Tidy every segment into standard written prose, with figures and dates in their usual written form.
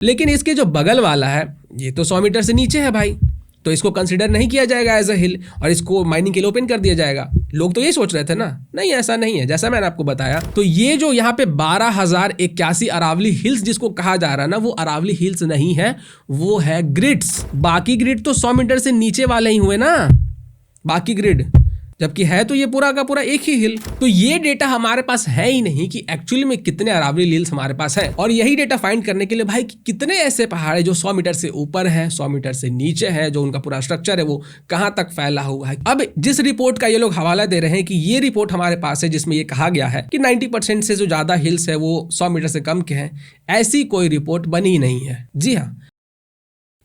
लेकिन इसके जो बगल वाला है ये तो 100 मीटर से नीचे है भाई, तो इसको कंसिडर नहीं किया जाएगा एज अ हिल और इसको माइनिंग के लिए ओपन कर दिया जाएगा। लोग तो ये सोच रहे थे ना, नहीं ऐसा नहीं है जैसा मैंने आपको बताया। तो ये जो यहाँ पे 12,081 अरावली हिल्स जिसको कहा जा रहा है ना, वो अरावली हिल्स नहीं है, वो है ग्रिड्स। बाकी ग्रिड तो 100 मीटर से नीचे वाले ही हुए ना, बाकी ग्रिड, जबकि है तो ये पूरा का पूरा एक ही हिल। तो ये डेटा हमारे पास है ही नहीं कि एक्चुअली में कितने अरावली हिल्स हमारे पास है। और यही डेटा फाइंड करने के लिए भाई कितने ऐसे पहाड़ है जो 100 मीटर से ऊपर है, 100 मीटर से नीचे है, जो उनका पूरा स्ट्रक्चर है वो कहां तक फैला हुआ है। अब जिस रिपोर्ट का ये लोग हवाला दे रहे हैं कि ये रिपोर्ट हमारे पास है जिसमें ये कहा गया है कि 90% से जो ज्यादा हिल्स है वो 100 मीटर से कम के हैं, ऐसी कोई रिपोर्ट बनी नहीं है। जी हाँ,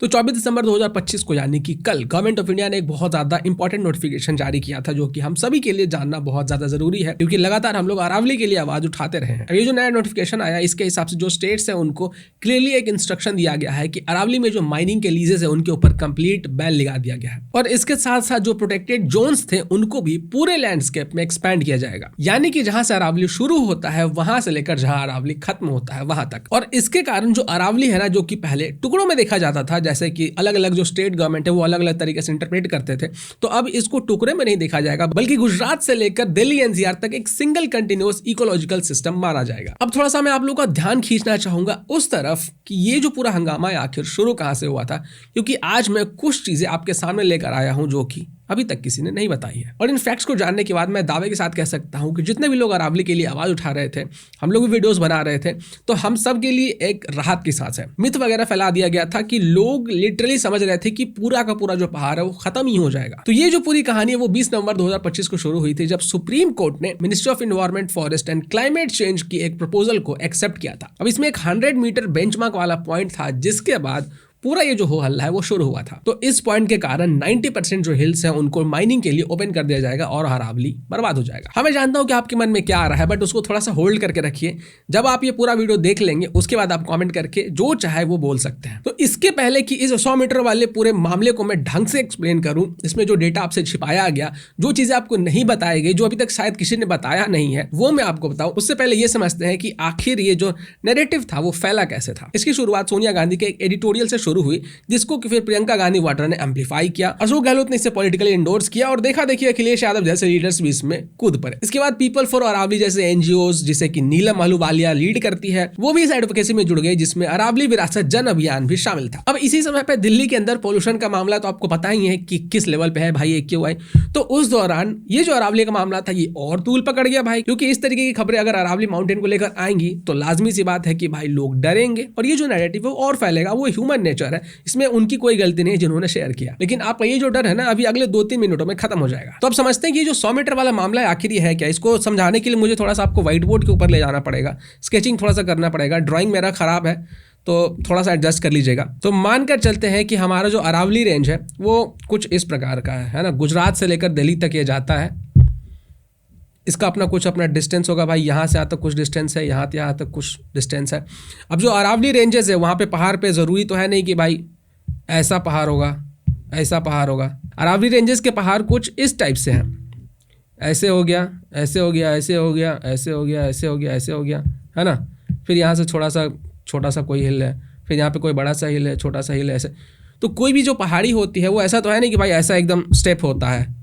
तो 24 दिसंबर 2025 को यानी कि कल गवर्नमेंट ऑफ इंडिया ने एक बहुत ज्यादा इंपॉर्टेंट नोटिफिकेशन जारी किया था, जो कि हम सभी के लिए जानना बहुत ज्यादा जरूरी है, क्योंकि लगातार हम लोग अरावली के लिए आवाज उठाते रहे हैं। ये जो नया नोटिफिकेशन आया, इसके हिसाब से जो स्टेट्स है उनको क्लियरली एक इंस्ट्रक्शन दिया गया है कि अरावली में जो माइनिंग के लीजेस है उनके ऊपर कंप्लीट बैन लगा दिया गया है। और इसके साथ साथ जो प्रोटेक्टेड जोन्स थे उनको भी पूरे लैंडस्केप में एक्सपैंड किया जाएगा, यानी कि जहां से अरावली शुरू होता है वहां से लेकर जहां अरावली खत्म होता है वहां तक। और इसके कारण जो अरावली है ना, जो कि पहले टुकड़ों में देखा जाता था, जैसे कि अलग अलग जो स्टेट गवर्नमेंट है वो अलग अलग तरीके से इंटरप्रेट करते थे, तो अब इसको टुकड़े में नहीं देखा जाएगा, बल्कि गुजरात से लेकर दिल्ली एनसीआर तक एक सिंगल कंटिन्यूअस इकोलॉजिकल सिस्टम माना जाएगा। अब थोड़ा सा मैं आप लोगों का ध्यान खींचना चाहूंगा उस तरफ कि ये जो पूरा हंगामा है आखिर शुरू कहां से हुआ था, क्योंकि आज मैं कुछ चीजें आपके सामने लेकर आया हूं जो कि अभी तक किसी ने नहीं बताई है। और इन फैक्ट्स को जानने के बाद मैं दावे के साथ कह सकता हूं कि जितने भी लोग अरावली के लिए आवाज उठा रहे थे, हम लोग भी वीडियोस बना रहे थे, तो हम सब के लिए एक राहत की सांस है। मिथ वगैरह फैला दिया गया था कि लोग लिटरली समझ रहे थे कि पूरा का पूरा जो पहाड़ है वो खत्म ही हो जाएगा। तो ये जो पूरी कहानी है वो 20 नवंबर 2025 को शुरू हुई थी, जब सुप्रीम कोर्ट ने ministry of environment, forest and climate change की एक प्रपोजल को एक्सेप्ट किया था। अब इसमें एक 100 मीटर बेंचमार्क वाला पॉइंट था, जिसके बाद पूरा ये जो हो हल्ला है वो शुरू हुआ था। तो इस पॉइंट के कारण 90% जो हिल्स हैं उनको माइनिंग के लिए ओपन कर दिया जाएगा और अरावली बर्बाद हो जाएगा। हमें जानता हूं कि आपके मन में क्या आ रहा है, बट उसको थोड़ा सा होल्ड करके रखिए। जब आप ये पूरा वीडियो देख लेंगे उसके बाद आप कमेंट करके जो चाहे वो बोल सकते हैं। तो इसके पहले कि इस 100 मीटर वाले पूरे मामले को मैं ढंग से एक्सप्लेन करूं, इसमें जो डेटा आपसे छिपाया गया, जो चीजें आपको नहीं बताई गई, जो अभी तक शायद किसी ने बताया नहीं है, वो मैं आपको बताऊं, उससे पहले ये समझते हैं कि आखिर ये जो नैरेटिव था वो फैला कैसे था। इसकी शुरुआत सोनिया गांधी के एक एडिटोरियल से शुरू हुई, जिसको कि फिर प्रियंका गांधी वाड्रा ने एम्पलीफाई किया, अशोक गहलोत ने इसे पॉलिटिकली एंडोर्स किया और देखा देखिए अखिलेश यादव जैसे लीडर्स भी इसमें कूद पड़े। इसके बाद पीपल फॉर अरावली जैसे एनजीओज, जिसे कि नीलम अहलूवालिया लीड करती है, वो भी इस एडवोकेसी में जुड़ गई, जिसमें अरावली विरासत जन अभियान भी शामिल था। अब इसी समय पे दिल्ली के अंदर पोल्यूशन का मामला तो आपको पता ही है कि किस लेवल पे है भाई, ये क्यों है। तो उस दौरान ये जो अरावली का मामला था ये और तूल पकड़ गया भाई, क्योंकि इस तरीके की खबरें अगर अरावली माउंटेन को लेकर आएंगी तो लाजमी सी बात है कि भाई लोग डरेंगे और ये जो नैरेटिव है वो और फैलेगा। वो ह्यूमन नेचर है, इसमें उनकी कोई गलती नहीं जिन्होंने शेयर किया, लेकिन आपका ये जो डर है ना अभी अगले 2-3 मिनटों में खत्म हो जाएगा। तो अब समझते हैं कि ये जो 100 मीटर वाला मामला है आखिर ये है क्या। इसको समझाने के लिए मुझे थोड़ा सा आपको व्हाइट बोर्ड के ऊपर ले जाना पड़ेगा, स्केचिंग थोड़ा सा करना पड़ेगा। ड्राइंग मेरा खराब है तो थोड़ा सा एडजस्ट कर लीजिएगा। तो मानकर चलते हैं कि हमारा जो अरावली रेंज है वो कुछ इस प्रकार का है ना, गुजरात से लेकर दिल्ली तक ये जाता है। इसका अपना डिस्टेंस होगा भाई, यहाँ से यहाँ तक कुछ डिस्टेंस है, यहाँ तक कुछ डिस्टेंस है। अब जो अरावली रेंजेस है वहाँ पे पहाड़ पे ज़रूरी तो है नहीं कि भाई ऐसा पहाड़ होगा, ऐसा पहाड़ होगा। अरावली रेंजेस के पहाड़ कुछ इस टाइप से हैं, ऐसे हो गया, ऐसे हो गया, ऐसे हो गया, ऐसे हो गया, ऐसे हो गया, ऐसे हो गया, है ना। फिर यहाँ से छोटा सा कोई हिल है, फिर यहाँ पे कोई बड़ा सा हिल है, छोटा सा हिल है, ऐसे। तो कोई भी जो पहाड़ी होती है वो ऐसा तो है नहीं कि भाई ऐसा एकदम स्टेप होता है,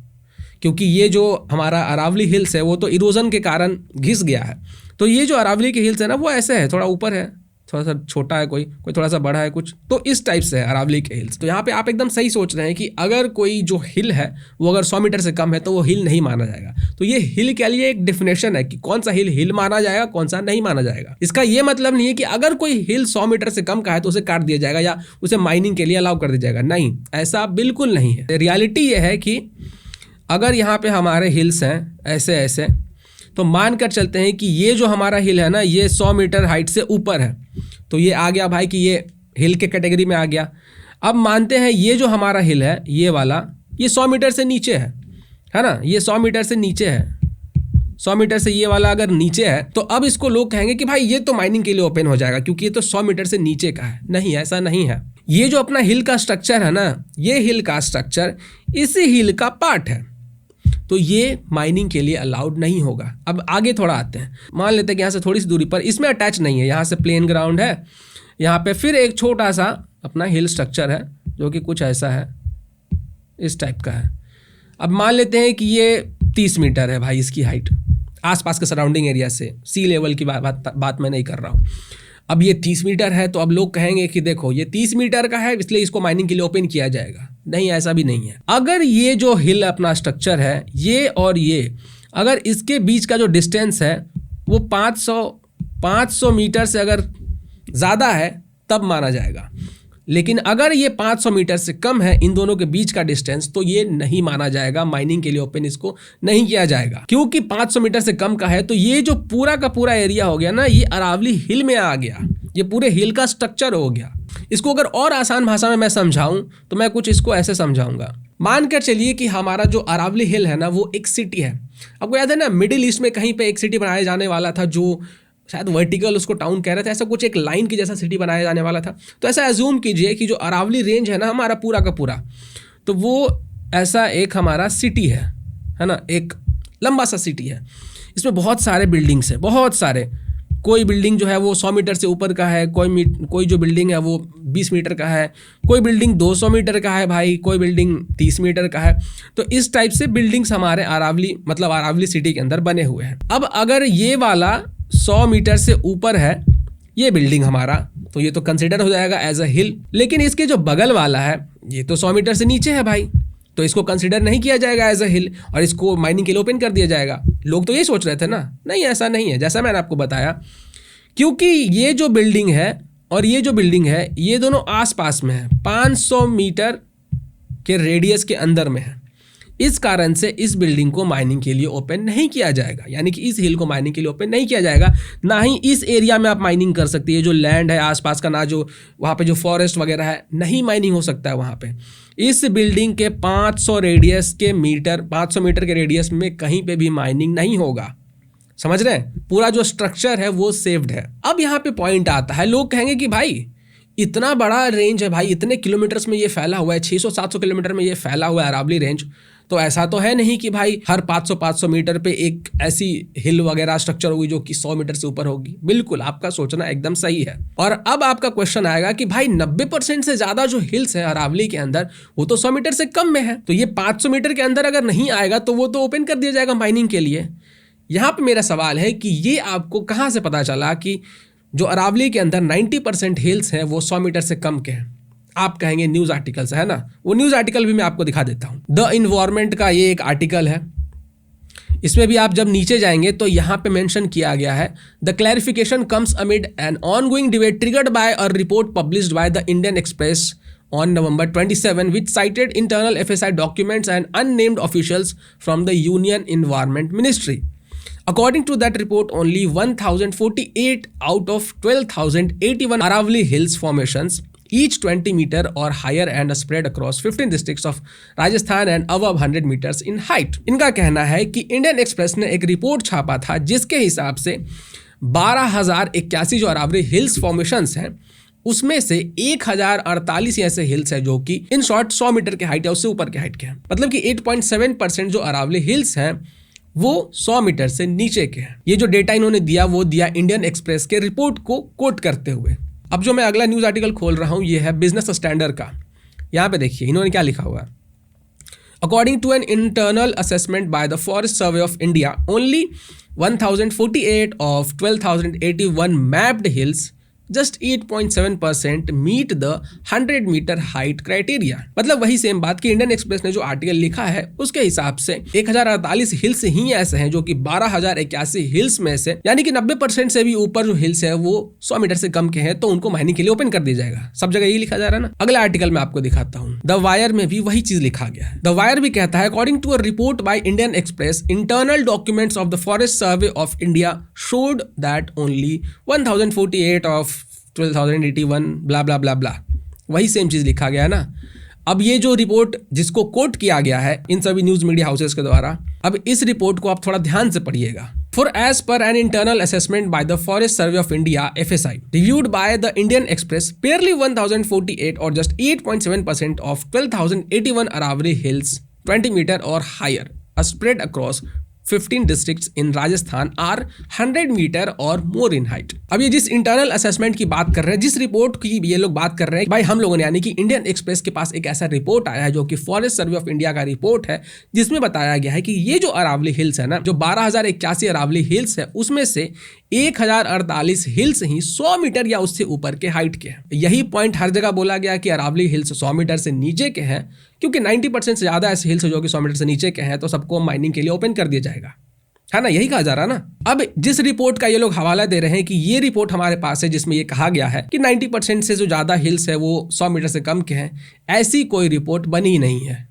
क्योंकि ये जो हमारा अरावली हिल्स है वो तो इरोजन के कारण घिस गया है। तो ये जो अरावली के हिल्स है ना वो ऐसे है, थोड़ा ऊपर है, थोड़ा सा छोटा है, कोई थोड़ा सा बड़ा है, कुछ तो इस टाइप से है अरावली के हिल्स। तो यहाँ पे आप एकदम सही सोच रहे हैं कि अगर कोई जो हिल है वो अगर 100 मीटर से कम है तो वो हिल नहीं माना जाएगा। तो ये हिल के लिए एक डिफिनेशन है कि कौन सा हिल माना जाएगा, कौन सा नहीं माना जाएगा। इसका ये मतलब नहीं है कि अगर कोई हिल 100 मीटर से कम का है तो उसे काट दिया जाएगा या उसे माइनिंग के लिए अलाउ कर दिया जाएगा, नहीं, ऐसा बिल्कुल नहीं है। रियलिटी ये है कि अगर यहाँ पे हमारे हिल्स हैं ऐसे ऐसे, तो मान कर चलते हैं कि ये जो हमारा हिल है ना ये 100 मीटर हाइट से ऊपर है, तो ये आ गया भाई कि ये हिल के कैटेगरी में आ गया। अब मानते हैं ये जो हमारा हिल है ये वाला, ये 100 मीटर से नीचे है ना, ये 100 मीटर से नीचे है, 100 मीटर से ये वाला अगर नीचे है तो अब इसको लोग कहेंगे कि भाई ये तो माइनिंग के लिए ओपन हो जाएगा क्योंकि ये तो 100 मीटर से नीचे का है। नहीं, ऐसा नहीं है। ये जो अपना हिल का स्ट्रक्चर है ना, ये हिल का स्ट्रक्चर इसी हिल का पार्ट है, तो ये माइनिंग के लिए अलाउड नहीं होगा। अब आगे थोड़ा आते हैं, मान लेते हैं कि यहाँ से थोड़ी सी दूरी पर इसमें अटैच नहीं है, यहाँ से प्लेन ग्राउंड है, यहाँ पे फिर एक छोटा सा अपना हिल स्ट्रक्चर है जो कि कुछ ऐसा है, इस टाइप का है। अब मान लेते हैं कि ये 30 मीटर है भाई इसकी हाइट, आसपास के सराउंडिंग एरिया से, सी लेवल की बात मैं नहीं कर रहा हूँ। अब ये 30 मीटर है तो अब लोग कहेंगे कि देखो ये 30 मीटर का है इसलिए इसको माइनिंग के लिए ओपन किया जाएगा। नहीं, ऐसा भी नहीं है। अगर ये जो हिल अपना स्ट्रक्चर है, ये और ये, अगर इसके बीच का जो डिस्टेंस है वो 500 मीटर से अगर ज़्यादा है तब माना जाएगा। लेकिन अगर ये 500 मीटर से कम है इन दोनों के बीच का डिस्टेंस, तो ये नहीं माना जाएगा, माइनिंग के लिए ओपन इसको नहीं किया जाएगा। क्योंकि 500 मीटर से कम का है तो ये जो पूरा का पूरा एरिया हो गया ना, ये अरावली हिल में आ गया, ये पूरे हिल का स्ट्रक्चर हो गया। इसको अगर और आसान भाषा में मैं समझाऊं तो मैं कुछ इसको ऐसे समझाऊंगा। मानकर चलिए कि हमारा जो अरावली हिल है ना वो एक सिटी है। आपको याद है ना, मिडिल ईस्ट में कहीं पे एक सिटी बनाया जाने वाला था जो शायद वर्टिकल उसको टाउन कह रहे थे, ऐसा कुछ एक लाइन की जैसा सिटी बनाया जाने वाला था। तो ऐसा एज्यूम कीजिए कि जो अरावली रेंज है ना हमारा पूरा का पूरा, तो वो ऐसा एक हमारा सिटी है ना, एक लंबा सा सिटी है। इसमें बहुत सारे बिल्डिंग्स हैं, बहुत सारे। कोई बिल्डिंग जो है वो 100 मीटर से ऊपर का है, कोई जो बिल्डिंग है वो 20 मीटर का है, कोई बिल्डिंग 200 मीटर का है भाई, कोई बिल्डिंग 30 मीटर का है। तो इस टाइप से बिल्डिंग्स हमारे अरावली सिटी के अंदर बने हुए हैं। अब अगर ये वाला 100 मीटर से ऊपर है ये बिल्डिंग हमारा, तो ये तो कंसिडर हो जाएगा एज अ हिल। लेकिन इसके जो बगल वाला है ये तो 100 मीटर से नीचे है भाई, तो इसको कंसिडर नहीं किया जाएगा एज अ हिल और इसको माइनिंग के लिए ओपन कर दिया जाएगा। लोग तो ये सोच रहे थे ना, नहीं ऐसा नहीं है, जैसा मैंने आपको बताया। क्योंकि ये जो बिल्डिंग है और ये जो बिल्डिंग है ये दोनों आसपास में है, 500 मीटर के रेडियस के अंदर में है। इस कारण से इस बिल्डिंग को माइनिंग के लिए ओपन नहीं किया जाएगा, यानी कि इस हिल को माइनिंग के लिए ओपन नहीं किया जाएगा। ना ही इस एरिया में आप माइनिंग कर सकती है, जो लैंड है आसपास का, ना जो वहाँ पे जो फॉरेस्ट वगैरह है, नहीं माइनिंग हो सकता है वहाँ पे। इस बिल्डिंग के 500 मीटर के रेडियस में कहीं पे भी माइनिंग नहीं होगा। समझ रहे हैं? पूरा जो स्ट्रक्चर है वो सेव्ड है। अब यहाँ पे पॉइंट आता है, लोग कहेंगे कि भाई इतना बड़ा रेंज है भाई, इतने किलोमीटर्स में ये फैला हुआ है, 600-700 किलोमीटर में ये फैला हुआ है अरावली रेंज, तो ऐसा तो है नहीं कि भाई हर 500 मीटर पे एक ऐसी हिल वगैरह स्ट्रक्चर होगी जो कि 100 मीटर से ऊपर होगी। बिल्कुल, आपका सोचना एकदम सही है। और अब आपका क्वेश्चन आएगा कि भाई 90% से ज्यादा जो हिल्स है अरावली के अंदर वो तो 100 मीटर से कम में है, तो ये 500 मीटर के अंदर अगर नहीं आएगा तो वो तो ओपन कर दिया जाएगा माइनिंग के लिए। यहाँ पे मेरा सवाल है कि ये आपको कहाँ से पता चला कि जो अरावली के अंदर 90% हिल्स हैं वो 100 मीटर से कम के हैं? आप कहेंगे न्यूज़ आर्टिकल से, है ना। वो न्यूज़ आर्टिकल भी मैं आपको दिखा देता हूँ। द इन्वायरमेंट का ये एक आर्टिकल है, इसमें भी आप जब नीचे जाएंगे तो यहाँ पे मेंशन किया गया है, the clarification comes amid an ongoing debate triggered by a report published by the Indian express on November 27, which cited internal FSI documents and unnamed officials from the Union Environment Ministry. According to that report, only 1,048 out of 12,081 Aravali Hills formations, each 20 meter or higher and spread across 15 districts of Rajasthan and above 100 meters in height. इनका कहना है कि Indian express ने एक report छापा था जिसके हिसाब से 12,081 जो अरावली हिल्स फॉर्मेशंस हैं उसमें से 1,048 ऐसे हिल्स है जो कि इन शॉर्ट 100 मीटर के हाइट या उससे ऊपर के हाइट के हैं। मतलब कि 8.7% जो अरावली हिल्स हैं वो 100 मीटर से नीचे के हैं। ये जो डेटा इन्होंने दिया वो दिया इंडियन एक्सप्रेस के रिपोर्ट को कोट करते हुए। अब जो मैं अगला न्यूज़ आर्टिकल खोल रहा हूँ ये है बिजनेस स्टैंडर्ड का। यहाँ पे देखिए इन्होंने क्या लिखा हुआ है। According to an internal assessment by the Forest Survey of India, only 1,048 of 12,081 mapped hills, just 8.7% meet the 100 metre height criteria. मतलब वही सेम बात कि इंडियन एक्सप्रेस ने जो आर्टिकल लिखा है उसके हिसाब से 1,048 हिल्स ही ऐसे हैं जो कि 12,081 हिल्स में से, यानी कि 90% से भी ऊपर जो हिल्स है वो 100 मीटर से कम के हैं, तो उनको माइनिंग के लिए ओपन कर दिया जाएगा। सब जगह यही लिखा जा रहा है ना। अगला आर्टिकल मैं आपको दिखाता हूँ। द वायर में भी वही चीज लिखा गया है। द वायर भी कहता है, according to a report by Indian Express, internal documents of the Forest Survey of India showed that only 1,048 ऑफ 12,081 ब्ला ब्ला ब्ला ब्ला। वही सेम चीज लिखा गया है ना। अब ये जो रिपोर्ट जिसको कोट किया गया है इन सभी न्यूज मीडिया हाउसेस के द्वारा, अब इस रिपोर्ट को आप थोड़ा ध्यान से पढ़िएगा। For as per an internal assessment by the Forest Survey of India (FSI) reviewed by the Indian Express, barely 1,048 or just 8.7% of 12,081 Aravali hills 20 meter or higher are spread across 15 districts in Rajasthan are 100 metre और मोर in height. अब ये जिस internal assessment की बात कर रहे हैं, जिस रिपोर्ट की ये लोग बात कर रहे हैं, भाई हम लोगों ने यानी कि इंडियन एक्सप्रेस के पास एक ऐसा रिपोर्ट आया है जो कि फॉरेस्ट सर्वे ऑफ इंडिया का रिपोर्ट है, जिसमें बताया गया है कि ये जो अरावली हिल्स है ना, जो 12,081 अरावली हिल्स है, उसमें से 1048 हिल्स ही 100 मीटर या उससे ऊपर के हाइट के हैं। यही पॉइंट हर जगह बोला गया कि अरावली हिल्स 100 मीटर से नीचे के हैं, क्योंकि 90% से ज्यादा ऐसे हिल्स जो कि 100 मीटर से नीचे के हैं, तो सबको माइनिंग के लिए ओपन कर दिया जाएगा, है ना, यही कहा जा रहा है ना। अब जिस रिपोर्ट का ये लोग हवाला दे रहे हैं कि ये रिपोर्ट हमारे पास है, जिसमें ये कहा गया है कि 90% से जो ज्यादा हिल्स है वो 100 मीटर से कम के हैं, ऐसी कोई रिपोर्ट बनी नहीं है।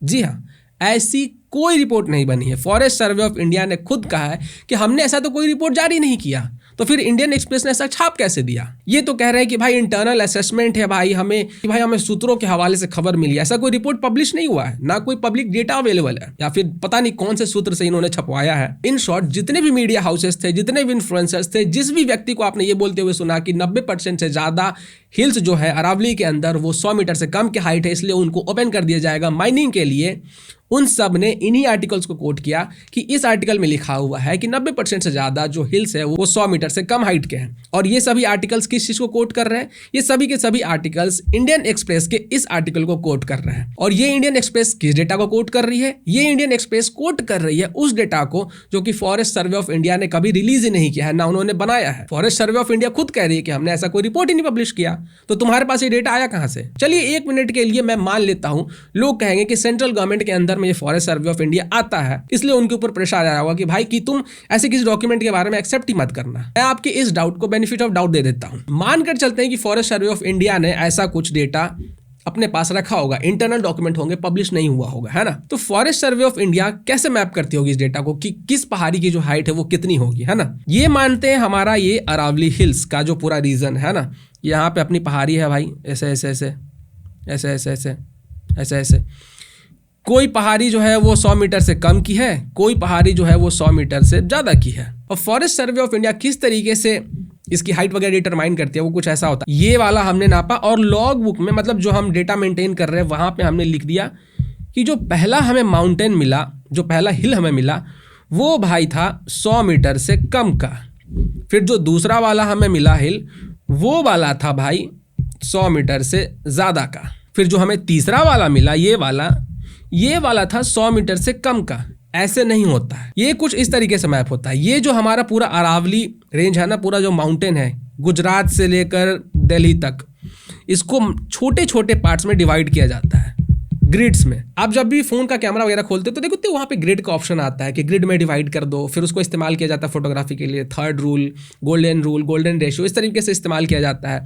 जी हाँ, ऐसी कोई रिपोर्ट नहीं बनी है। फॉरेस्ट सर्वे ऑफ इंडिया ने खुद कहा है कि हमने ऐसा तो कोई रिपोर्ट जारी नहीं किया, तो फिर इंडियन एक्सप्रेस ने ऐसा छाप कैसे दिया? ये तो कह रहे हैं कि भाई इंटरनल असेसमेंट है, भाई हमें सूत्रों के हवाले से खबर मिली। ऐसा कोई रिपोर्ट पब्लिश नहीं हुआ है, ना कोई पब्लिक डेटा अवेलेबल है, या फिर पता नहीं कौन से सूत्र से इन्होंने छपवाया है। इन शॉर्ट, जितने भी मीडिया हाउसेस थे, जितने भी इन्फ्लुएंसर्स थे, जिस भी व्यक्ति को आपने ये बोलते हुए सुना कि 90% से ज्यादा हिल्स जो है अरावली के अंदर वो 100 मीटर से कम के हाइट है, इसलिए उनको ओपन कर दिया जाएगा माइनिंग के लिए, उन सब ने इन्हीं आर्टिकल्स को कोट किया कि इस आर्टिकल में लिखा हुआ है कि 90% से ज्यादा जो हिल्स है वो 100 मीटर से कम हाइट के हैं। और ये सभी आर्टिकल्स किस चीज को कोट कर रहे हैं? ये सभी के सभी आर्टिकल्स इंडियन एक्सप्रेस के इस आर्टिकल को कोट कर रहे हैं। और ये इंडियन एक्सप्रेस किस डेटा को कोट कर रही है? ये इंडियन एक्सप्रेस कोट कर रही है उस डेटा को जो कि फॉरेस्ट सर्वे ऑफ इंडिया ने कभी रिलीज ही नहीं किया है, ना उन्होंने बनाया है। फॉरेस्ट सर्वे ऑफ इंडिया खुद कह रही है कि हमने ऐसा कोई रिपोर्ट ही नहीं पब्लिश किया, तो तुम्हारे पास ये डेटा आया कहां से? चलिए 1 मिनट के लिए मैं मान लेता हूं, लोग कहेंगे कि सेंट्रल गवर्नमेंट के अंदर में ये फॉरेस्ट सर्वे ऑफ इंडिया आता है, इसलिए उनके ऊपर प्रेशर आया होगा कि भाई कि तुम ऐसे किसी डॉक्यूमेंट के बारे में एक्सेप्ट ही मत करना। मैं आपके इस डाउट को बेनिफिट ऑफ डाउट दे देता हूं। मानकर चलते हैं कि फॉरेस्ट सर्वे ऑफ इंडिया ने ऐसा कुछ डेटा अपने पास रखा होगा, इंटरनल डॉक्यूमेंट होंगे, पब्लिश नहीं हुआ होगा, है ना। तो फॉरेस्ट सर्वे ऑफ इंडिया कैसे मैप करती होगी इस डेटा को कि किस पहाड़ी की जो हाइट है वो कितनी होगी, है ना। ये मानते हैं हमारा ये अरावली हिल्स का जो पूरा रीजन है ना, यहाँ पे अपनी पहाड़ी है भाई, ऐसे ऐसे ऐसे ऐसे ऐसे ऐसे ऐसे ऐसे। कोई पहाड़ी जो है वो 100 मीटर से कम की है, कोई पहाड़ी जो है वो 100 मीटर से ज़्यादा की है। और फॉरेस्ट सर्वे ऑफ इंडिया किस तरीके से इसकी हाइट वगैरह डिटरमाइन करती है, वो कुछ ऐसा होता है। ये वाला हमने नापा और लॉग बुक में, मतलब जो हम डेटा मेंटेन कर रहे हैं वहाँ पे हमने लिख दिया कि जो पहला हमें माउंटेन मिला, जो पहला हिल हमें मिला, वो भाई था 100 मीटर से कम का। फिर जो दूसरा वाला हमें मिला हिल, वो वाला था भाई 100 मीटर से ज़्यादा का। फिर जो हमें तीसरा वाला मिला, ये वाला था 100 मीटर से कम का। ऐसे नहीं होता है, ये कुछ इस तरीके से मैप होता है। ये जो हमारा पूरा अरावली रेंज है ना, पूरा जो माउंटेन है गुजरात से लेकर दिल्ली तक, इसको छोटे छोटे पार्ट्स में डिवाइड किया जाता है, ग्रिड्स में। आप जब भी फोन का कैमरा वगैरह खोलते हो तो देखो वहाँ पे ग्रिड का ऑप्शन आता है कि ग्रिड में डिवाइड कर दो, फिर उसको इस्तेमाल किया जाता है फोटोग्राफी के लिए। 3rd रूल, गोल्डन रेशियो, इस तरीके से इस्तेमाल किया जाता है।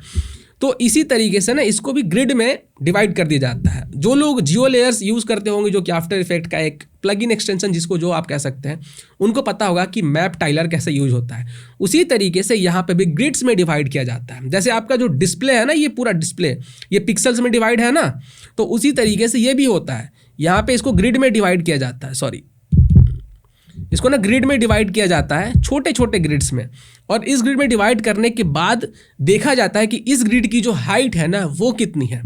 तो इसी तरीके से ना इसको भी ग्रिड में डिवाइड कर दिया जाता है। जो लोग जियो लेयर्स यूज़ करते होंगे, जो कि आफ्टर इफेक्ट का एक प्लगइन एक्सटेंशन जिसको जो आप कह सकते हैं, उनको पता होगा कि मैप टाइलर कैसे यूज होता है। उसी तरीके से यहाँ पे भी ग्रिड्स में डिवाइड किया जाता है। जैसे आपका जो डिस्प्ले है ना, ये पूरा डिस्प्ले ये पिक्सल्स में डिवाइड है ना, तो उसी तरीके से ये भी होता है। यहाँ पे इसको ग्रिड में डिवाइड किया जाता है, इसको ना ग्रिड में डिवाइड किया जाता है, छोटे छोटे ग्रिड्स में। और इस ग्रिड में डिवाइड करने के बाद देखा जाता है कि इस ग्रिड की जो हाइट है ना वो कितनी है।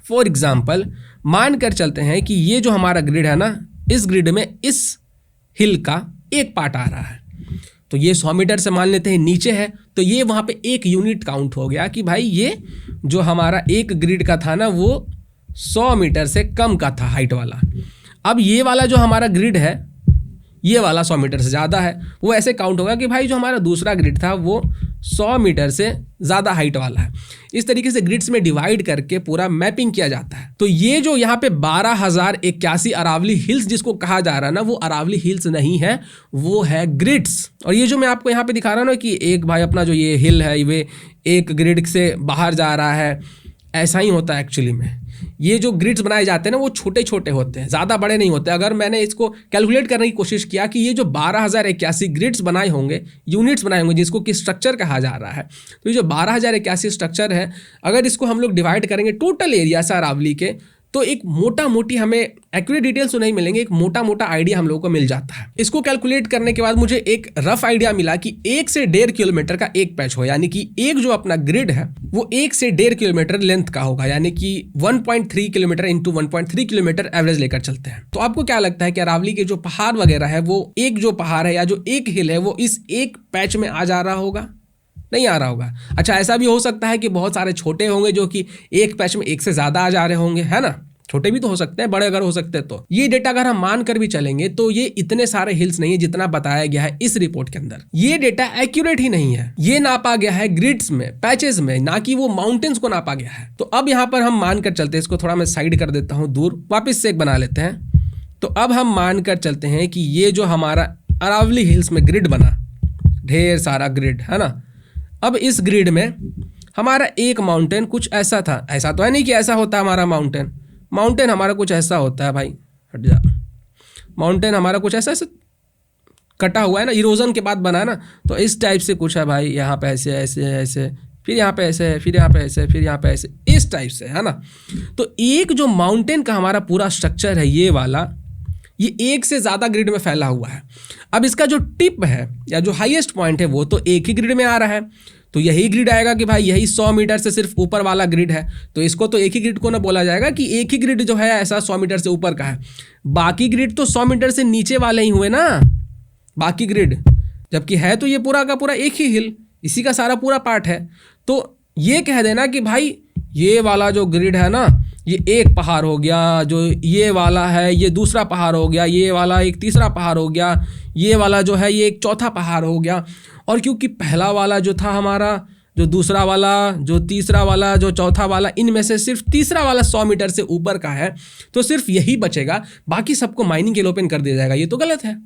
फॉर एग्जाम्पल मान कर चलते हैं कि ये जो हमारा ग्रिड है ना, इस ग्रिड में इस हिल का एक पार्ट आ रहा है, तो ये 100 मीटर से मान लेते हैं नीचे है, तो ये वहाँ पे 1 यूनिट काउंट हो गया कि भाई ये जो हमारा एक ग्रिड का था ना वो 100 मीटर से कम का था हाइट वाला। अब ये वाला जो हमारा ग्रिड है, ये वाला 100 मीटर से ज़्यादा है, वो ऐसे काउंट होगा कि भाई जो हमारा दूसरा ग्रिड था वो 100 मीटर से ज़्यादा हाइट वाला है। इस तरीके से ग्रिड्स में डिवाइड करके पूरा मैपिंग किया जाता है। तो ये जो यहाँ पे 12,081 अरावली हिल्स जिसको कहा जा रहा है ना, वो अरावली हिल्स नहीं है, वो है ग्रिड्स। और ये जो मैं आपको यहाँ पे दिखा रहा हूँ ना कि एक भाई अपना जो ये हिल है वे एक ग्रिड से बाहर जा रहा है, ऐसा ही होता है एक्चुअली में। ये जो ग्रिड्स बनाए जाते हैं ना वो छोटे छोटे होते हैं, ज़्यादा बड़े नहीं होते। अगर मैंने इसको कैलकुलेट करने की कोशिश किया कि ये जो 12,081 ग्रिड्स बनाए होंगे, यूनिट्स बनाए होंगे, जिसको कि स्ट्रक्चर कहा जा रहा है, तो ये जो 12,081 स्ट्रक्चर है, अगर इसको हम लोग डिवाइड करेंगे टोटल एरिया से अरावली के, तो एक मोटा मोटी हमें एक्यूरेट डिटेल्स तो नहीं मिलेंगे, एक मोटा मोटा आइडिया हम लोगों को मिल जाता है। इसको कैलकुलेट करने के बाद मुझे एक रफ आइडिया मिला कि 1 से 1.5 किलोमीटर का एक पैच हो, यानी कि एक जो अपना ग्रिड है वो 1 से 1.5 किलोमीटर लेंथ का होगा, यानी कि 1.3 किलोमीटर इंटू 1.3 किलोमीटर एवरेज लेकर चलते हैं। तो आपको क्या लगता है कि अरावली के जो पहाड़ वगैरह है वो एक जो पहाड़ है या जो एक हिल है वो इस एक पैच में आ जा रहा होगा? नहीं आ रहा होगा। अच्छा, ऐसा भी हो सकता है कि बहुत सारे छोटे होंगे जो कि एक पैच में एक से ज्यादा आ जा रहे होंगे, है ना। छोटे भी तो हो सकते हैं, बड़े अगर हो सकते हैं तो ये डेटा अगर हम मान कर भी चलेंगे तो ये इतने सारे हिल्स नहीं है जितना बताया गया है इस रिपोर्ट के अंदर। ये डेटा एक्यूरेट ही नहीं है। ये नापा गया है ग्रिड्स में, पैचेस में, ना कि वो माउंटेन्स को नापा गया है। तो अब यहाँ पर हम मान कर चलते हैं, इसको थोड़ा मैं साइड कर देता हूँ दूर, वापिस से एक बना लेते हैं। तो अब हम मान कर चलते हैं कि ये जो हमारा अरावली हिल्स में ग्रिड बना, ढेर सारा ग्रिड है ना। अब इस ग्रिड में हमारा एक माउंटेन कुछ ऐसा था, ऐसा तो है नहीं कि ऐसा होता है हमारा माउंटेन हमारा कुछ ऐसा होता है भाई, हट जा। माउंटेन हमारा कुछ ऐसा ऐसे कटा हुआ है ना, इरोजन के बाद बना है ना, तो इस टाइप से कुछ है भाई। यहाँ पे ऐसे ऐसे ऐसे, फिर यहाँ पे ऐसे है, फिर यहाँ पे ऐसे, फिर यहाँ पे ऐसे, इस टाइप से, है ना। तो एक जो माउंटेन का हमारा पूरा स्ट्रक्चर है ये वाला, ये एक से ज़्यादा ग्रिड में फैला हुआ है। अब इसका जो टिप है या जो हाईएस्ट पॉइंट है वो तो एक ही ग्रिड में आ रहा है, तो यही ग्रिड आएगा कि भाई यही 100 मीटर से सिर्फ ऊपर वाला ग्रिड है, तो इसको तो एक ही ग्रिड को ना बोला जाएगा कि एक ही ग्रिड जो है ऐसा 100 मीटर से ऊपर का है। बाकी ग्रिड तो 100 मीटर से नीचे वाले ही हुए ना, बाकी ग्रिड, जबकि है तो ये पूरा का पूरा एक ही हिल, इसी का सारा पूरा पार्ट है। तो ये कह देना कि भाई ये वाला जो ग्रिड है ना, ये एक पहाड़ हो गया, जो ये वाला है ये दूसरा पहाड़ हो गया, ये वाला एक तीसरा पहाड़ हो गया, ये वाला जो है ये एक चौथा पहाड़ हो गया। और क्योंकि पहला वाला जो था हमारा, जो दूसरा वाला, जो तीसरा वाला, जो चौथा वाला, इनमें से सिर्फ तीसरा वाला 100 मीटर से ऊपर का है, तो सिर्फ यही बचेगा, बाकी सबको माइनिंग के लिए ओपन कर दिया जाएगा। ये तो गलत है,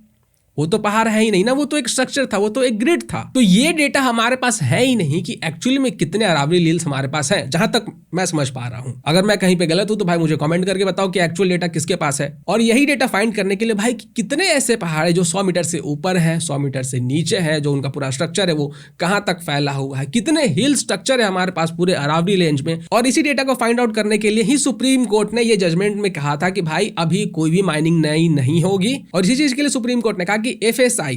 वो तो पहाड़ है ही नहीं ना, वो तो एक स्ट्रक्चर था, वो तो एक ग्रिड था। तो ये डेटा हमारे पास है ही नहीं कि एक्चुअली में कितने अरावली हिल्स हमारे पास है, जहां तक मैं समझ पा रहा हूं। अगर मैं कहीं पे गलत हूं तो भाई मुझे कमेंट करके बताओ कि एक्चुअल डेटा किसके पास है। और यही डेटा फाइंड करने के लिए भाई कितने ऐसे पहाड़ है जो 100 मीटर से ऊपर है, 100 मीटर से नीचे है, जो उनका पूरा स्ट्रक्चर है वो कहां तक फैला हुआ है, कितने हिल स्ट्रक्चर है हमारे पास पूरे अरावली रेंज में। और इसी डेटा को फाइंड आउट करने के लिए ही सुप्रीम कोर्ट ने ये जजमेंट में कहा था कि भाई अभी कोई भी माइनिंग नहीं होगी। और इसी चीज के लिए सुप्रीम कोर्ट ने कहा कि FSI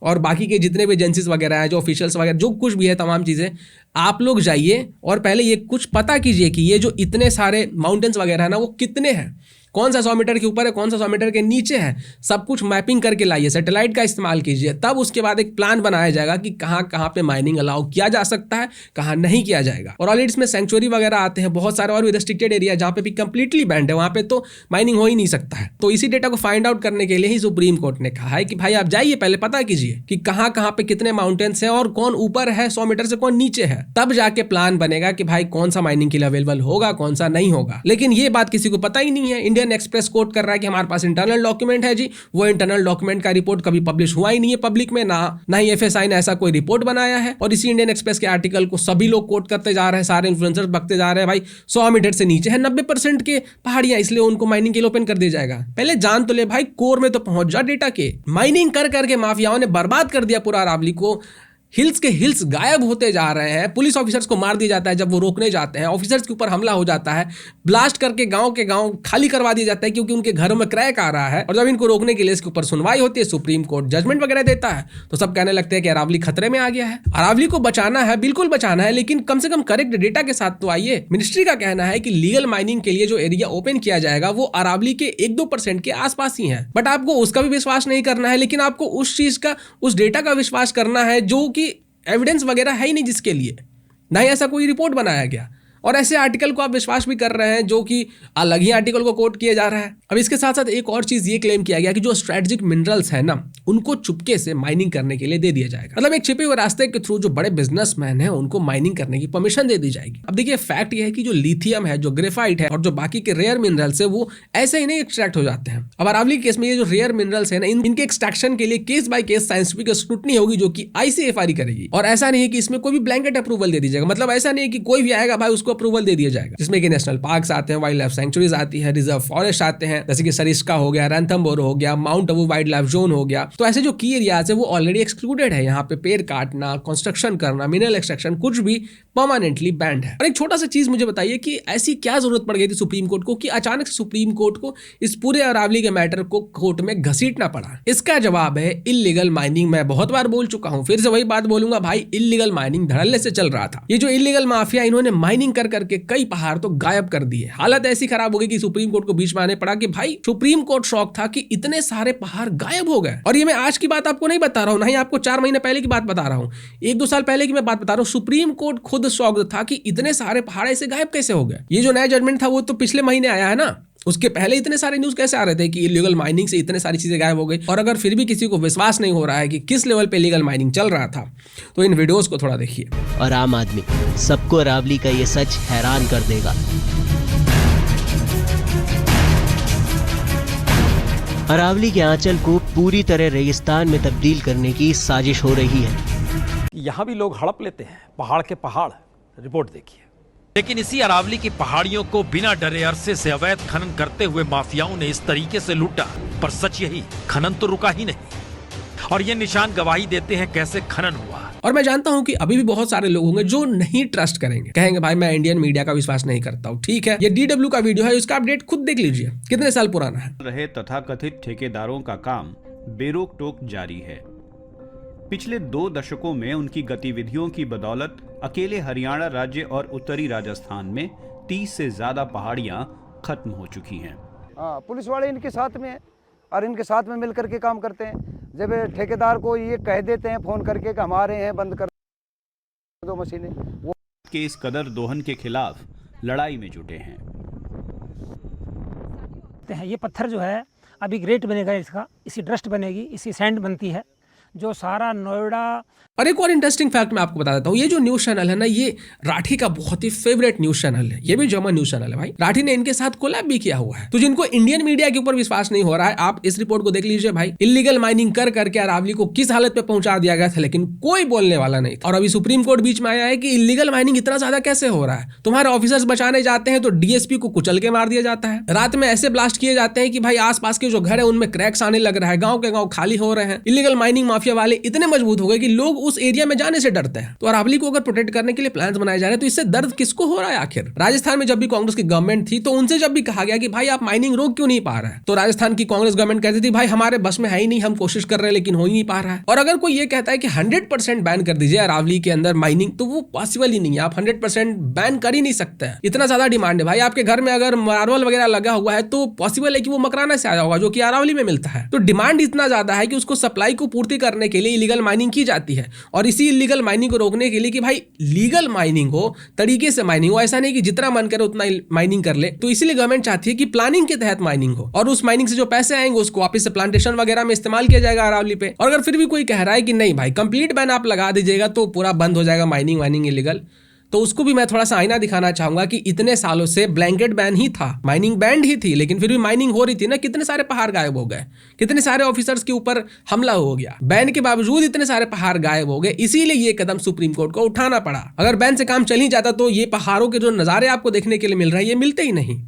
और बाकी के जितने भी एजेंसीज वगैरह हैं, जो ऑफिशियल्स वगैरह जो कुछ भी है, तमाम चीज़ें आप लोग जाइए और पहले ये कुछ पता कीजिए कि ये जो इतने सारे माउंटेन्स वगैरह है ना वो कितने हैं, कौन सा 100 मीटर के ऊपर है, कौन सा 100 मीटर के नीचे है, सब कुछ मैपिंग करके लाइए, सैटेलाइट का इस्तेमाल कीजिए। तब उसके बाद एक प्लान बनाया जाएगा कि कहाँ कहाँ पे माइनिंग अलाउ किया जा सकता है, कहाँ नहीं किया जाएगा। और ऑलरेडी इसमें सेंचुरी वगैरह आते हैं, बहुत सारे और भी रेस्ट्रिक्टेड एरिया जहाँ पे भी कंप्लीटली बैंड है, वहाँ पे तो माइनिंग हो ही नहीं सकता है। तो इसी डेटा को फाइंड आउट करने के लिए ही सुप्रीम कोर्ट ने कहा है कि भाई आप जाइए पहले पता कीजिए कि कहाँ कहाँ पे कितने माउंटेन्स हैं और कौन ऊपर है 100 मीटर से, कौन नीचे है। तब जाके प्लान बनेगा कि भाई कौन सा माइनिंग के लिए अवेलेबल होगा, कौन सा नहीं होगा। लेकिन ये बात किसी को पता ही नहीं है। इंडियन एक्सप्रेस कोर्ट रहा है कि हमारे पास इंटरनल डॉक्यूमेंट है जी, वो इंटरनल डॉक्यूमेंट का रिपोर्ट कभी पब्लिश हुआ ही नहीं है पब्लिक में, ना ही FSI ने ऐसा कोई रिपोर्ट बनाया है। और इसी इंडियन एक्सप्रेस के आर्टिकल को सभी लोग कोट करते जा रहे हैं, सारे इन्फ्लुएंसर्स बकते जा रहे हैं भाई 100 मीटर से नीचे है 90% के पहाड़ियां, इसलिए उनको माइनिंग के लिए ओपन कर दिया जाएगा। पहले जान तो ले भाई, कोर में तो पहुंच जा डेटा के। माइनिंग कर करके माफियाओं ने बर्बाद कर दिया पूरा अरावली को। हिल्स के हिल्स गायब होते जा रहे हैं, पुलिस ऑफिसर्स को मार दिया जाता है जब वो रोकने जाते हैं, ऑफिसर्स के ऊपर हमला हो जाता है, ब्लास्ट करके गांव के गांव खाली करवा दिया जाता है क्योंकि उनके घरों में क्रैक आ रहा है। और जब इनको रोकने के लिए इसके ऊपर सुनवाई होती है, सुप्रीम कोर्ट जजमेंट वगैरह देता है, तो सब कहने लगते हैं कि अरावली खतरे में आ गया है। अरावली को बचाना है, बिल्कुल बचाना है, लेकिन कम से कम करेक्ट डेटा के साथ तो आइए। मिनिस्ट्री का कहना है कि लीगल माइनिंग के लिए जो एरिया ओपन किया जाएगा वो अरावली के 1-2% के आसपास ही है। बट आपको उसका भी विश्वास नहीं करना है, लेकिन आपको उस चीज का, उस डेटा का विश्वास करना है जो कि एविडेंस वगैरह है ही नहीं, जिसके लिए ना ही ऐसा कोई रिपोर्ट बनाया गया। और ऐसे आर्टिकल को आप विश्वास भी कर रहे हैं जो कि अलग ही आर्टिकल को कोट किया जा रहा है। अब इसके साथ साथ एक और चीज ये क्लेम किया गया कि जो स्ट्रेटेजिक मिनरल्स है ना, उनको चुपके से माइनिंग करने के लिए दे दिया जाएगा। मतलब एक छिपे हुए रास्ते के थ्रू जो बड़े बिजनेसमैन हैं उनको माइनिंग करने की परमिशन दे दी जाएगी। अब देखिए फैक्ट ये है कि जो लिथियम है, जो ग्रेफाइट है और जो बाकी के रेयर मिनरल्स है वो ऐसे ही नहीं एक्सट्रैक्ट हो जाते हैं। अब अरावली केस में ये जो रेयर मिनरल्स है ना, इनके एक्सट्रैक्शन के लिए case by case scientific scrutiny होगी जो कि ICFR करेगी। और ऐसा नहीं है कि इसमें कोई भी ब्लैंकेट अप्रूवल दे दी जाएगा। मतलब ऐसा नहीं है कि कोई भी आएगा भाई उसको इसको अप्रूवल दे दिया जाएगा, जिसमें कि नेशनल पार्क्स आते हैं, वाइल्ड लाइफ सेंचुरीज आती है, रिजर्व फॉरेस्ट आते हैं, जैसे कि सरिस्का हो गया, रैंथमबोरो हो गया, mount Abu wild life zone हो गया। तो ऐसे जो की एरियाज है वो ऑलरेडी एक्सक्लूडेड है। यहाँ पे पेड़ काटना, कंस्ट्रक्शन करना, मिनरल एक्सट्रैक्शन कुछ भी परमानेंटली बैंड है। और एक छोटा सा चीज मुझे बताइए कि ऐसी क्या जरूरत पड़ गई थी सुप्रीम कोर्ट को कि अचानक से सुप्रीम कोर्ट को इस पूरे अरावली के मैटर को कोर्ट में घसीटना पड़ा? इसका जवाब है इल्लीगल माइनिंग। मैं बहुत बार बोल चुका हूं, फिर से वही बात बोलूंगा भाई, इल्लीगल माइनिंग धड़ल्ले से चल रहा था। ये जो इल्लीगल माफिया, इन्होंने माइनिंग कर करके कई पहाड़ तो गायब कर दिए। हालत ऐसी खराब हो गई कि सुप्रीम कोर्ट को बीच में आने पड़ा कि भाई सुप्रीम कोर्ट शॉक था कि इतने सारे पहाड़ गायब हो गए। और ये मैं आज की बात आपको नहीं बता रहा हूं, नहीं आपको 4 महीने पहले की बात बता रहा हूं, 1-2 साल पहले की मैं बात बता रहा हूं। सुप्रीम कोर्ट खुद शॉक्ड था कि इतने सारे पहाड़ ऐसे गायब कैसे हो गए। ये जो नया जजमेंट था वो तो पिछले महीने आया है ना, उसके पहले इतने सारे न्यूज कैसे आ रहे थे कि इलीगल माइनिंग से इतने सारी चीजें गायब हो गई। और अगर फिर भी किसी को विश्वास नहीं हो रहा है कि किस लेवल पे इलीगल माइनिंग चल रहा था, तो इन वीडियोस को थोड़ा देखिए। और आम आदमी सबको अरावली का ये सच हैरान कर देगा। अरावली के आंचल को पूरी तरह रेगिस्तान में तब्दील करने की साजिश हो रही है। यहाँ भी लोग हड़प लेते हैं, पहाड़ के पहाड़। रिपोर्ट देखिए। लेकिन इसी अरावली की पहाड़ियों को बिना डरे अरसे से अवैध खनन करते हुए माफियाओं ने इस तरीके से लूटा, पर सच यही, खनन तो रुका ही नहीं। और ये निशान गवाही देते हैं कैसे खनन हुआ। और मैं जानता हूं कि अभी भी बहुत सारे लोग होंगे जो नहीं ट्रस्ट करेंगे, कहेंगे भाई मैं इंडियन मीडिया का विश्वास नहीं करता हूं। ठीक है, ये DW का वीडियो है, उसका अपडेट खुद देख लीजिए, कितने साल पुराना है। रहे तथाकथित ठेकेदारों का काम बेरोक टोक जारी है। पिछले 2 दशकों में उनकी गतिविधियों की बदौलत अकेले हरियाणा राज्य और उत्तरी राजस्थान में 30 से ज्यादा पहाड़ियां खत्म हो चुकी हैं। पुलिस वाले इनके साथ में हैं और इनके साथ में मिलकर के काम करते हैं। जब ठेकेदार को ये कह देते हैं फोन करके कि हम आ रहे हैं, बंद कर दो मशीनें, वो के इस कदर दोहन के खिलाफ लड़ाई में जुटे हैं। ये पत्थर जो है अभी ग्रेट बनेगा, इसका इसी डस्ट बनेगी, इसी सैंड बनती है, जो सारा नोएडा। और एक और इंटरेस्टिंग फैक्ट मैं आपको बता देता हूँ, ये जो न्यूज चैनल है ना, ये राठी का बहुत ही फेवरेट न्यूज चैनल है। ये भी जर्मन न्यूज चैनल है भाई, राठी ने इनके साथ कोलैब भी किया हुआ है। तो जिनको इंडियन मीडिया के ऊपर विश्वास नहीं हो रहा है, आप इस रिपोर्ट को देख लीजिए भाई। इलीगल माइनिंग कर करके अरावली को किस हालत पे पहुंचा दिया गया था, लेकिन कोई बोलने वाला नहीं था। और अभी सुप्रीम कोर्ट बीच में आया है कि इलीगल माइनिंग इतना ज्यादा कैसे हो रहा है। तुम्हारे ऑफिसर्स बचाने जाते हैं तो DSP को कुचल के मार दिया जाता है, रात में ऐसे ब्लास्ट किए जाते हैं कि भाई आसपास के जो घर है उनमें क्रैक्स आने लग रहा है, गाँव के गाँव खाली हो रहे हैं। इलीगल माइनिंग माफिया वाले इतने मजबूत हो गए कि लोग उस एरिया में जाने से डरते हैं। तो अरावली को अगर प्रोटेक्ट करने के लिए प्लान्स बनाए जा रहे हैं, तो इससे दर्द किसको हो रहा है आखिर? राजस्थान में जब भी कांग्रेस की गवर्नमेंट थी तो उनसे जब भी कहा गया कि भाई आप माइनिंग रोक क्यों नहीं पा रहे हैं, तो राजस्थान की कांग्रेस गवर्नमेंट कहती थी भाई हमारे बस में है ही नहीं, हम कोशिश कर रहे हैं लेकिन हो ही नहीं पा रहा है। और अगर कोई ये कहता है कि 100% बैन कर दीजिए अरावली के अंदर माइनिंग, तो वो पॉसिबल ही नहीं है। आप 100% बैन कर ही नहीं सकते हैं, इतना ज्यादा डिमांड है भाई। आपके घर में अगर मार्बल वगैरह लगा हुआ है तो पॉसिबल है कि वो मकराना से आया होगा, जो कि अरावली में मिलता है। तो डिमांड इतना ज्यादा है कि उसको सप्लाई को पूर्ति करने के लिए इलीगल माइनिंग की जाती है। और इसी इलीगल माइनिंग को रोकने के लिए कि भाई लीगल माइनिंग हो, तरीके से माइनिंग हो, ऐसा नहीं कि जितना मन करे उतना माइनिंग कर ले। तो इसलिए गवर्नमेंट चाहती है कि प्लानिंग के तहत माइनिंग हो, और उस माइनिंग से जो पैसे आएंगे उसको वापस से प्लांटेशन वगैरह में इस्तेमाल किया जाएगा अरावली पे। और अगर फिर भी कोई कह रहा है कि नहीं भाई कंप्लीट बैन आप लगा दीजिएगा तो पूरा बंद हो जाएगा माइनिंग इलीगल, तो उसको भी मैं थोड़ा सा आईना दिखाना चाहूंगा कि इतने सालों से ब्लैंकेट बैन ही था, माइनिंग बैंड ही थी, लेकिन फिर भी माइनिंग हो रही थी ना। कितने सारे पहाड़ गायब हो गए, कितने सारे ऑफिसर्स के ऊपर हमला हो गया, बैन के बावजूद इतने सारे पहाड़ गायब हो गए। इसीलिए ये कदम सुप्रीम कोर्ट को उठाना पड़ा। अगर बैन से काम चल ही जाता तो ये पहाड़ों के जो नजारे आपको देखने के लिए मिल रहे हैं ये मिलते ही नहीं।